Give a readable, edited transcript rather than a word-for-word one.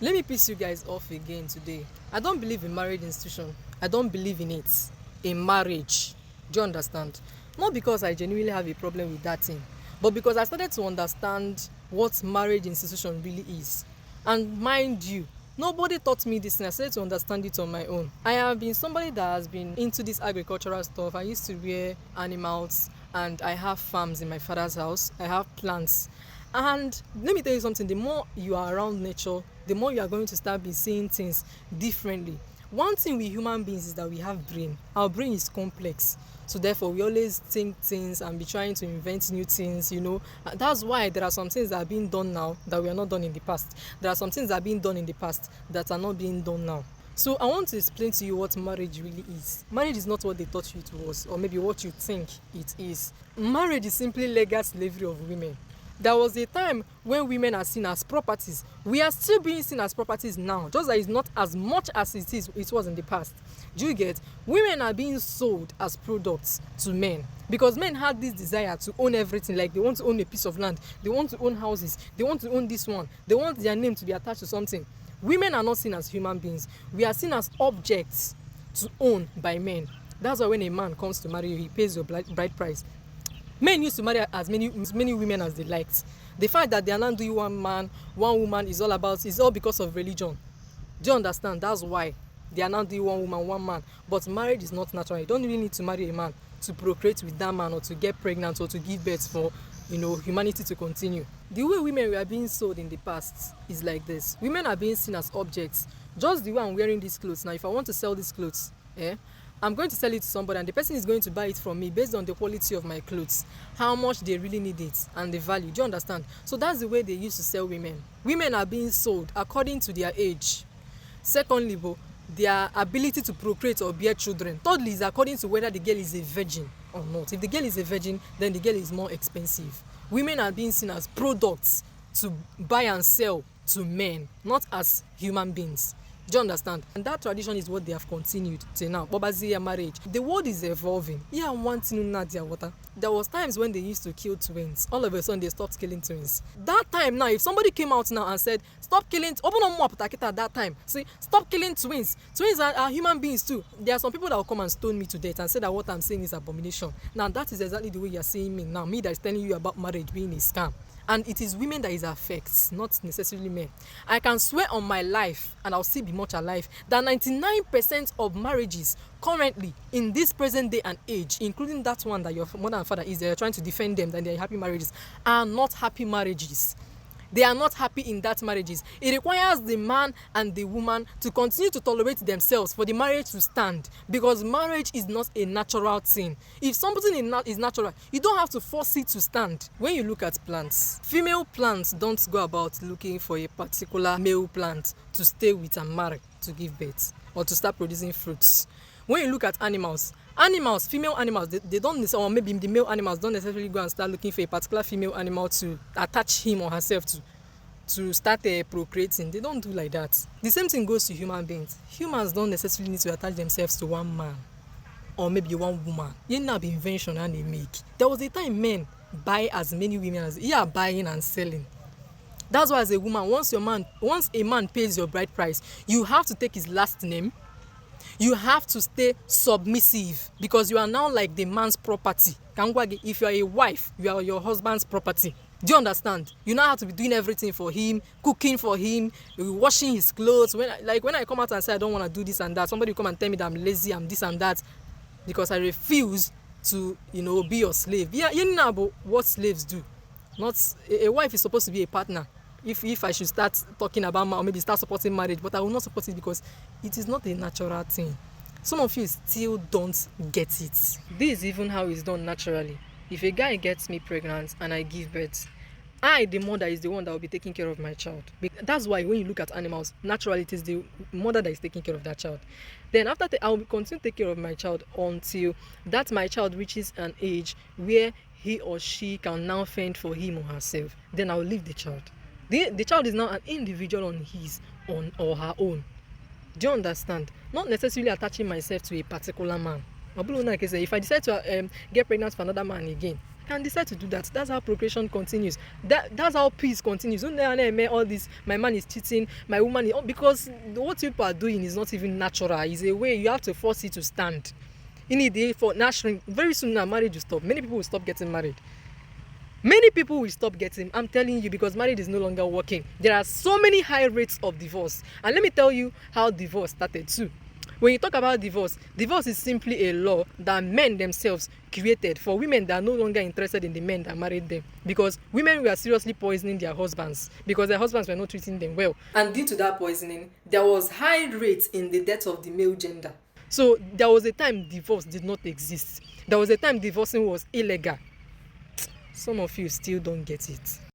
Let me piss you guys off again today. I don't believe in marriage institution. I don't believe in it. In marriage. Do you understand? Not because I genuinely have a problem with that thing, but because I started to understand what marriage institution really is. And mind you, nobody taught me this and I started to understand it on my own. I have been somebody that has been into this agricultural stuff. I used to rear animals and I have farms in my father's house. I have plants. And let me tell you something, the more you are around nature, the more you are going to start be seeing things differently. One thing with human beings is that we have brain. Our brain is complex. So therefore we always think things and be trying to invent new things, That's why there are some things that are being done now that were not done in the past. There are some things that are being done in the past that are not being done now. So I want to explain to you what marriage really is. Marriage is not what they taught you it was, or maybe what you think it is. Marriage is simply legal slavery of women. There was a time when women are seen as properties. We are still being seen as properties now, just that it's not as much as it was in the past. Do you get? Women are being sold as products to men because men had this desire to own everything. Like they want to own a piece of land, they want to own houses, they want to own this one, they want their name to be attached to something. Women are not seen as human beings. We are seen as objects to own by men. That's why when a man comes to marry you, he pays your bride price. Men used to marry as many women as they liked. The fact that they are not doing one man, one woman is all because of religion. Do you understand? That's why they are not doing one woman, one man. But marriage is not natural. You don't really need to marry a man to procreate with that man or to get pregnant or to give birth for humanity to continue. The way women were being sold in the past is like this. Women are being seen as objects. Just the way I'm wearing these clothes now, if I want to sell these clothes, I'm going to sell it to somebody and the person is going to buy it from me based on the quality of my clothes, how much they really need it, and the value. Do you understand? So that's the way they used to sell women. Women are being sold according to their age. Secondly, their ability to procreate or bear children. Thirdly, is according to whether the girl is a virgin or not. If the girl is a virgin, then the girl is more expensive. Women are being seen as products to buy and sell to men, not as human beings. Do you understand? And that tradition is what they have continued till now. Bobaziya marriage. The world is evolving. Yeah, one thing Nadia water. There was times when they used to kill twins. All of a sudden they stopped killing twins. That time now, if somebody came out now and said, stop killing, open up more at that time. See, stop killing twins. Twins are human beings too. There are some people that will come and stone me to death and say that what I'm saying is abomination. Now that is exactly the way you're seeing me now. Me that is telling you about marriage being a scam. And it is women that it affects, not necessarily men. I can swear on my life, and I'll still be much alive, that 99% of marriages currently in this present day and age, including that one that your mother and father is there trying to defend them, that they're happy marriages, are not happy marriages. They are not happy in that marriages. It requires the man and the woman to continue to tolerate themselves for the marriage to stand, because marriage is not a natural thing. If something is natural, you don't have to force it to stand. When you look at plants, female plants don't go about looking for a particular male plant to stay with and marry to give birth or to start producing fruits. When you look at animals, female animals, they don't necessarily, or maybe the male animals don't necessarily go and start looking for a particular female animal to attach him or herself to start procreating. They don't do like that. The same thing goes to human beings. Humans don't necessarily need to attach themselves to one man or maybe one woman. You know, the invention and they make. There was a time men buy as many women as you are buying and selling. That's why as a woman, once a man pays your bride price, you have to take his last name. You have to stay submissive because you are now like the man's property. If you are a wife, you are your husband's property. Do you understand? You now have to be doing everything for him, cooking for him, washing his clothes. When I come out and say I don't want to do this and that, somebody will come and tell me that I'm lazy, I'm this and that, because I refuse to, be your slave. Yeah, you know about what slaves do. Not a wife is supposed to be a partner. If I should start talking about or maybe start supporting marriage, but I will not support it because it is not a natural thing. Some of you still don't get it. This is even how it's done naturally. If a guy gets me pregnant and I give birth, I, the mother, is the one that will be taking care of my child. That's why when you look at animals, naturally it is the mother that is taking care of that child. Then after I will continue to take care of my child until that my child reaches an age where he or she can now fend for him or herself. Then I will leave the child. The child is now an individual on his own or her own. Do you understand? Not necessarily attaching myself to a particular man. If I decide to get pregnant for another man again, can decide to do that. That's how procreation continues. That's how peace continues. All this, my man is cheating, my woman is, because what people are doing is not even natural. It's a way you have to force it to stand. In a day for natural, very soon now marriage will stop. Many people will stop getting married. Many people will stop getting, I'm telling you, because marriage is no longer working. There are so many high rates of divorce. And let me tell you how divorce started too. When you talk about divorce is simply a law that men themselves created for women that are no longer interested in the men that married them. Because women were seriously poisoning their husbands because their husbands were not treating them well. And due to that poisoning, there was high rates in the death of the male gender. So there was a time divorce did not exist. There was a time divorcing was illegal. Some of you still don't get it.